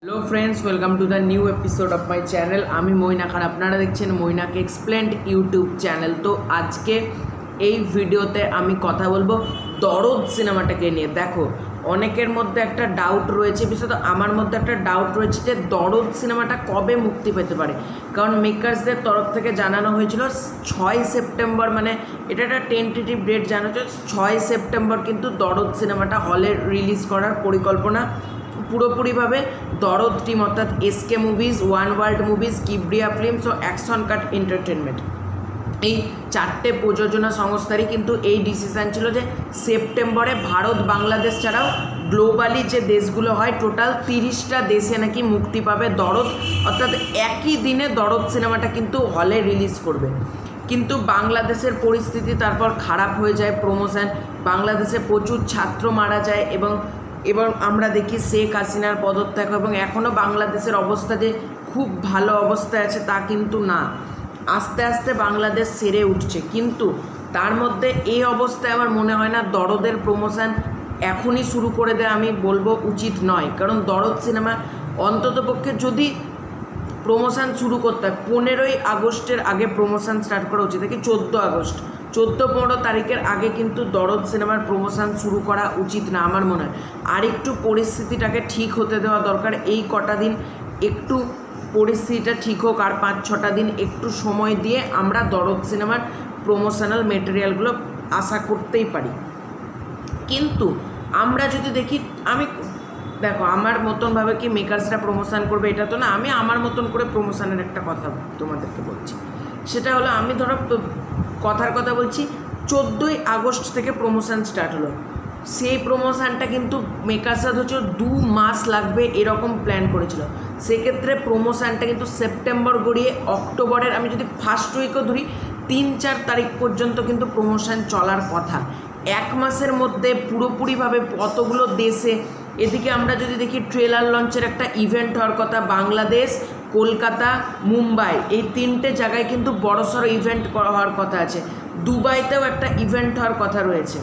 Hello friends, welcome to the new episode of my channel. আমি মৈনাক আর আপনারা দেখছেন Mainak explained YouTube channel. তো আজকে এই ভিডিওতে আমি কথা বলবো দরদ সিনেমাটাকে নিয়ে। দেখো, অনেকের মধ্যে একটা ডাউট রয়েছে, বিশেষত আমার মধ্যে একটা ডাউট রয়েছে যে দরদ সিনেমাটা কবে মুক্তি পেতে পারে। কারণ মেকার্সদের তরফ থেকে জানানো হয়েছিল 6 সেপ্টেম্বর, মানে এটা একটা টেন্টেটিভ ডেট জানা হচ্ছে 6 সেপ্টেম্বর কিন্তু দরদ সিনেমাটা হলে রিলিজ করার পরিকল্পনা পুরোপুরিভাবে দরদ টিম অর্থাৎ S K Movies, One World Movies, Kibria Films ও অ্যাকশন কাট এন্টারটেনমেন্ট, এই চারটে প্রযোজনা সংস্থারই কিন্তু এই ডিসিশান ছিল যে সেপ্টেম্বরে ভারত, বাংলাদেশ ছাড়াও গ্লোবালি যে দেশগুলো হয় টোটাল 30টা দেশে নাকি মুক্তি পাবে দরদ, অর্থাৎ একই দিনে দরদ সিনেমাটা কিন্তু হলে রিলিজ করবে। কিন্তু বাংলাদেশের পরিস্থিতি তারপর খারাপ হয়ে যায়, প্রমোশন, বাংলাদেশে প্রচুর ছাত্র মারা যায় এবং আমরা দেখি শেখ হাসিনার পদত্যাগ, এবং এখনও বাংলাদেশের অবস্থা যে খুব ভালো অবস্থায় আছে তা কিন্তু না, আস্তে আস্তে বাংলাদেশ সেরে উঠছে। কিন্তু তার মধ্যে এই অবস্থায় আমার মনে হয় না দরদের প্রমোশন এখনই শুরু করে দেয়, আমি বলবো উচিত নয়। কারণ দরদ সিনেমা অন্ততপক্ষে যদি প্রমোশন শুরু করতে হয় 15ই আগস্টের আগে প্রমোশন স্টার্ট করা উচিত, দেখি 14 আগস্ট, 14-15 তারিখের আগে কিন্তু দরদ সিনেমার প্রমোশন শুরু করা উচিত না আমার মনে হয়। আর একটু পরিস্থিতিটাকে ঠিক হতে দেওয়া দরকার, এই কটা দিন একটু পরিস্থিতিটা ঠিক হোক, আর 5-6টা দিন একটু সময় দিয়ে আমরা দরদ সিনেমার প্রমোশনাল মেটেরিয়ালগুলো আশা করতেই পারি। কিন্তু আমরা যদি দেখি, দেখো আমার মতনভাবে কি মেকার্সরা প্রমোশন করবে এটা তো না, আমি আমার মতন করে প্রমোশনের একটা কথা তোমাদেরকে বলছি। সেটা হলো, আমি ধরো কথার কথা বলছি, 14ই আগস্ট থেকে প্রমোশন স্টার্ট হলো, সেই প্রমোশনটা কিন্তু মেকার্সরা ধরছে 2 মাস লাগবে এরকম প্ল্যান করেছিল। সেক্ষেত্রে প্রমোশনটা কিন্তু সেপ্টেম্বর গড়িয়ে অক্টোবরের, আমি যদি ফার্স্ট উইকও ধরি 3-4 তারিখ পর্যন্ত কিন্তু প্রমোশন চলার কথা। 1 মাসের মধ্যে পুরোপুরিভাবে কতগুলো দেশে, এদিকে আমরা যদি দেখি ট্রেলার লঞ্চের একটা ইভেন্ট হওয়ার কথা, বাংলাদেশ, কলকাতা, মুম্বাই, এই 3টে জায়গায় কিন্তু বড়সড় ইভেন্ট হওয়ার কথা আছে। দুবাইতেও একটা ইভেন্ট হওয়ার কথা রয়েছে।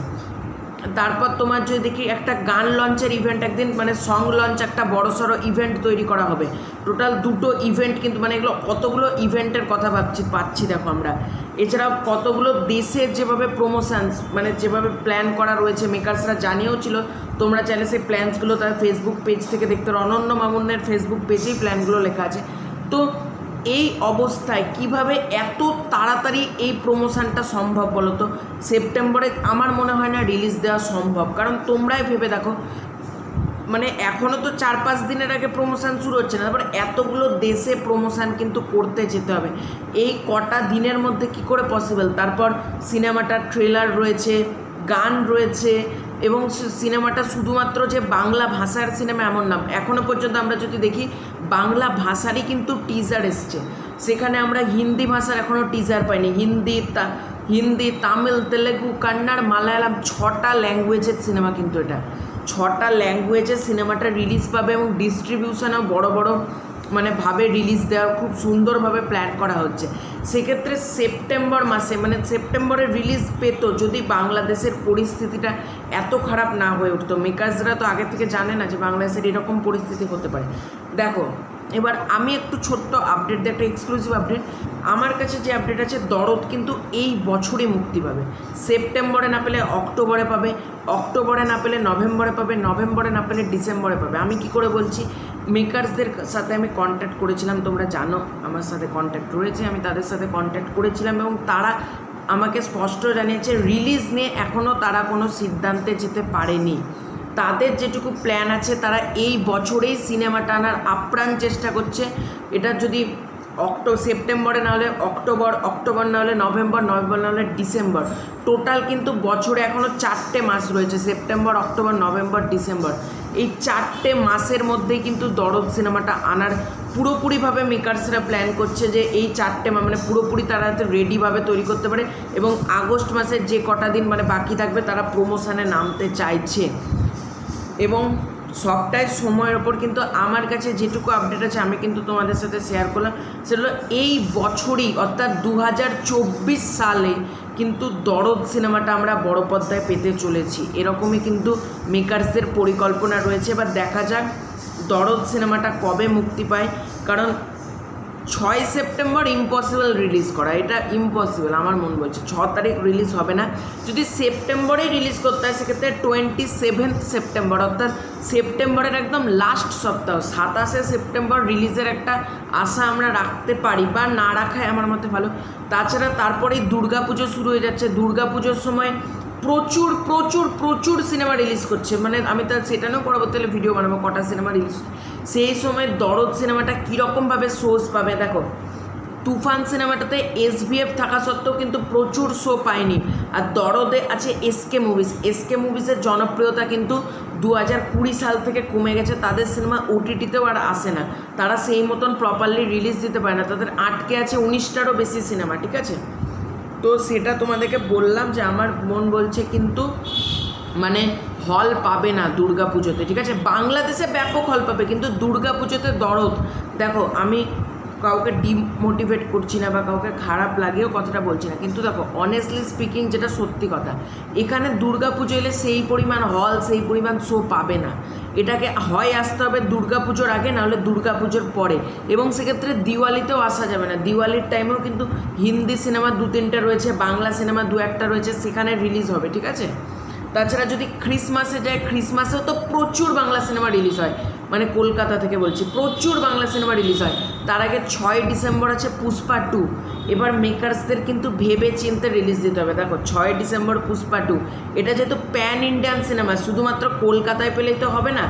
তারপর তোমার যদি দেখি একটা গান লঞ্চের ইভেন্ট একদিন, মানে সং লঞ্চ, একটা বড়সড় ইভেন্ট তৈরি করা হবে। টোটাল 2টো ইভেন্ট কিন্তু, মানে এগুলো কতগুলো ইভেন্টের কথা পাচ্ছি দেখো আমরা। এছাড়াও কতগুলো দেশের যেভাবে প্রমোশনস, মানে যেভাবে প্ল্যান করা রয়েছে, মেকার্সরা জানিয়েও ছিল, তোমরা চাইলে সেই প্ল্যানসগুলো তার ফেসবুক পেজ থেকে দেখতে পারো, অনন্য মামুনের ফেসবুক পেজেই প্ল্যানগুলো লেখা আছে। তো এই অবস্থায় কিভাবে এত তাড়াতাড়ি এই প্রমোশনটা সম্ভব বলো তো? সেপ্টেম্বরে আমার মনে হয় না রিলিজ দেওয়া সম্ভব, কারণ তোমরাই ভেবে দেখো, মানে এখনও তো 4-5 দিনের আগে প্রমোশন শুরু হচ্ছে না, তারপরে এতগুলো দেশে প্রমোশন কিন্তু করতে যেতে হবে, এই কটা দিনের মধ্যে কি করে পসিবল? তারপর সিনেমাটার ট্রেলার রয়েছে, গান রয়েছে, এবং সিনেমাটা শুধুমাত্র যে বাংলা ভাষার সিনেমা এমন না, এখনও পর্যন্ত আমরা যদি দেখি বাংলা ভাষারই কিন্তু টিজার এসছে, সেখানে আমরা হিন্দি ভাষার এখনও টিজার পাইনি। হিন্দি, তামিল, তেলেগু, কান্নাড়, মালায়ালাম, 6টা ল্যাঙ্গুয়েজের সিনেমা কিন্তু এটা, 6টা ল্যাঙ্গুয়েজের সিনেমাটা রিলিজ পাবে, এবং ডিস্ট্রিবিউশনেও বড় মানে ভাবে রিলিজ দেওয়ার খুব সুন্দরভাবে প্ল্যান করা হচ্ছে। সেক্ষেত্রে সেপ্টেম্বর মাসে, মানে সেপ্টেম্বরে রিলিজ পেত যদি বাংলাদেশের পরিস্থিতিটা এত খারাপ না হয়ে উঠতো। মেকার্সরা তো আগে থেকে জানে না যে বাংলাদেশের এরকম পরিস্থিতি হতে পারে। দেখো, এবার আমি একটু ছোট্ট আপডেট দিই, একটা এক্সক্লুসিভ আপডেট। আমার কাছে যে আপডেট আছে, দরদ কিন্তু এই বছরই মুক্তি পাবে। সেপ্টেম্বরে না পেলে অক্টোবরে পাবে, অক্টোবরে না পেলে নভেম্বরে পাবে, নভেম্বরে না পেলে ডিসেম্বরে পাবে। আমি কি করে বলছি? মেকার্সদের সাথে আমি কন্ট্যাক্ট করেছিলাম, তোমরা জানো আমার সাথে কন্ট্যাক্ট রয়েছে, আমি তাদের সাথে কন্ট্যাক্ট করেছিলাম, এবং তারা আমাকে স্পষ্ট জানিয়েছে রিলিজ নিয়ে এখনও তারা কোনো সিদ্ধান্তে যেতে পারেনি। তাদের যেটুকু প্ল্যান আছে, তারা এই বছরেই সিনেমাটা আনার আপ্রাণ চেষ্টা করছে। এটা যদি সেপ্টেম্বরে না হলে অক্টোবর, অক্টোবর না হলে নভেম্বর, নভেম্বর না হলে ডিসেম্বর, টোটাল কিন্তু বছরে এখনও 4টে মাস রয়েছে, সেপ্টেম্বর, অক্টোবর, নভেম্বর, ডিসেম্বর। এই 4টে মাসের মধ্যেই কিন্তু দরদ সিনেমাটা আনার পুরোপুরিভাবে মেকার্সরা প্ল্যান করছে, যে এই 4টে মানে পুরোপুরি তারা রেডিভাবে তৈরি করতে পারে, এবং আগস্ট মাসের যে কটা দিন মানে বাকি থাকবে তারা প্রমোশনে নামতে চাইছে। এবং সবটাই সময়ের ওপর, কিন্তু আমার কাছে যেটুকু আপডেট আছে আমি কিন্তু তোমাদের সাথে শেয়ার করলাম, সেগুলো এই বছরই অর্থাৎ 2024 সালে কিন্তু দরদ সিনেমাটা আমরা বড় পর্দায় পেতে চলেছি, এরকমই কিন্তু মেকার্সদের পরিকল্পনা রয়েছে। এবার দেখা যাক দরদ সিনেমাটা কবে মুক্তি পায়, কারণ 6 সেপ্টেম্বর ইম্পসিবল রিলিজ করা, এটা ইম্পসিবল আমার মন বলছে। 6 তারিখ রিলিজ হবে না। যদি সেপ্টেম্বরেই রিলিজ করতে হয় সেক্ষেত্রে 27 সেপ্টেম্বর, অর্থাৎ সেপ্টেম্বরের একদম লাস্ট সপ্তাহ 27 সেপ্টেম্বর রিলিজের একটা আশা আমরা রাখতে পারি, বা না রাখাই আমার মতে ভালো। তাছাড়া তারপরেই দুর্গাপুজো শুরু হয়ে যাচ্ছে। দুর্গাপুজোর সময় প্রচুর প্রচুর প্রচুর সিনেমা রিলিজ করছে, মানে আমি তো সেটা নিয়েও পরবর্তীকালে ভিডিও বানাবো কটা সিনেমা রিলিজ। সেই সময় দরদ সিনেমাটা কীরকমভাবে সোর্স পাবে দেখো। তুফান সিনেমাটাতে SBF থাকা সত্ত্বেও কিন্তু প্রচুর শো পায়নি, আর দরদে আছে SK মুভিজ। SK মুভিজের জনপ্রিয়তা কিন্তু 2020 সাল থেকে কমে গেছে, তাদের সিনেমা OTTতেও আর আসে না, তারা সেই মতন প্রপারলি রিলিজ দিতে পারে না, তাদের আটকে আছে 19টারও বেশি সিনেমা, ঠিক আছে। তো সেটা তোমাদেরকে বললাম যে আমার মন বলছে কিন্তু মানে হল পাবে না দুর্গাপুজোতে, ঠিক আছে। বাংলাদেশে ব্যাপক হল পাবে, কিন্তু দুর্গাপুজোতে দরদ দেখো, আমি কাউকে ডিমোটিভেট করছি না বা কাউকে খারাপ লাগেও কথাটা বলছি না, কিন্তু দেখো অনেস্টলি স্পিকিং যেটা সত্যি কথা, এখানে দুর্গাপুজো এলে সেই পরিমাণ হল সেই পরিমাণ শো পাবে না। এটাকে হয় আসতে হবে দুর্গাপুজোর আগে, নাহলে দুর্গাপুজোর পরে, এবং সেক্ষেত্রে দিওয়ালিতেও আসা যাবে না। দিওয়ালির টাইমেও কিন্তু হিন্দি সিনেমা 2-3টে রয়েছে, বাংলা সিনেমা 2-1টা রয়েছে, সেখানে রিলিজ হবে, ঠিক আছে। তাছাড়া যদি ক্রিসমাসে যায়, ক্রিসমাসেও তো প্রচুর বাংলা সিনেমা রিলিজ হয়, মানে কলকাতা থেকে বলছি, প্রচুর বাংলা সিনেমা রিলিজ হয়। তার আগে 6 ডিসেম্বর আছে পুষ্পা 2। এবার মেকার্সদের কিন্তু ভেবে চিন্তে রিলিজ দিতে হবে। দেখো 6 ডিসেম্বর পুষ্পা 2, এটা যেহেতু প্যান ইন্ডিয়ান সিনেমা, শুধুমাত্র কলকাতায় পেলেই তো হবে না,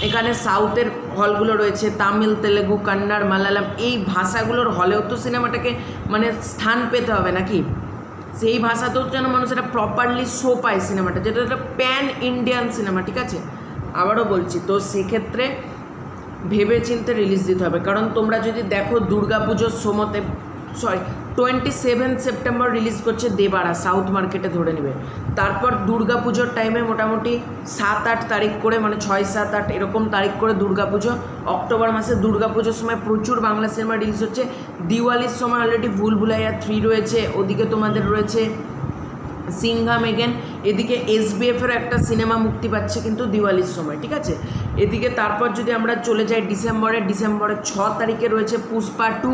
এখানে সাউথের হলগুলো রয়েছে, তামিল, তেলেগু, কন্নড়, মালায়ালাম, এই ভাষাগুলোর হলেও তো সিনেমাটাকে মানে স্থান পেতে হবে নাকি, সেই ভাষাতেও যেন মানুষ এটা প্রপারলি শো পায় সিনেমাটা, যেটা একটা প্যান ইন্ডিয়ান সিনেমা, ঠিক আছে। আবারও বলছি, তো সেক্ষেত্রে ভেবে চিন্তে রিলিজ দিতে হবে, কারণ তোমরা যদি দেখো দুর্গাপুজোর সময়তে 27 সেপ্টেম্বর রিলিজ করছে দেবারা, সাউথ মার্কেটে ধরে নেবে। তারপর দুর্গাপুজোর টাইমে মোটামুটি 7-8 তারিখ করে, মানে 6-7-8 এরকম তারিখ করে দুর্গাপুজো, অক্টোবর মাসে দুর্গাপুজোর সময় প্রচুর বাংলা সিনেমা রিলিজ হচ্ছে। দিওয়ালির সময় অলরেডি ভুলভুলাইয়া 3 রয়েছে, ওদিকে তোমাদের রয়েছে সিংঘাম এগেন, এদিকে SBF-এর একটা সিনেমা মুক্তি পাচ্ছে কিন্তু দিওয়ালির সময়, ঠিক আছে। এদিকে তারপর যদি আমরা চলে যাই ডিসেম্বরের 6 তারিখে রয়েছে পুষ্পা 2,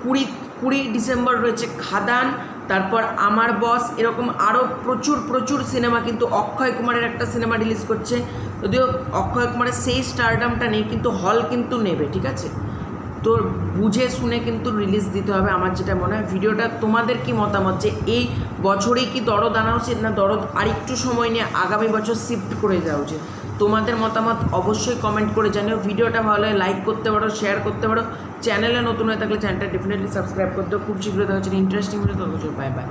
20 ডিসেম্বর রয়েছে খাদান, তারপর আমার বস, এরকম আরও প্রচুর প্রচুর সিনেমা। কিন্তু অক্ষয় কুমারের একটা সিনেমা রিলিজ করছে, যদিও অক্ষয় কুমারের সেই স্টারডামটা নেই, কিন্তু হল কিন্তু নেবে, ঠিক আছে। তো বুঝে শুনে কিন্তু রিলিজ দিতে হবে আমার যেটা মনে হয়। ভিডিওটা তোমাদের কি মতামত, যে এই বছরেই কি দরদ আনা উচিত, না দরদ আরেকটু সময় নিয়ে আগামী বছর শিফট করে যাওয়া উচিত? তোমাদের মতামত অবশ্যই কমেন্ট করে জানিও। ভিডিওটা ভালো লাগে লাইক করতে পারো, শেয়ার করতে পারো। চ্যানেলে নতুন হয়ে থাকলে চ্যানেলটা ডেফিনেটলি সাবস্ক্রাইব করতে। খুব শীঘ্রই দেখা হচ্ছে ইন্টারেস্টিং ভিডিও। Bye bye.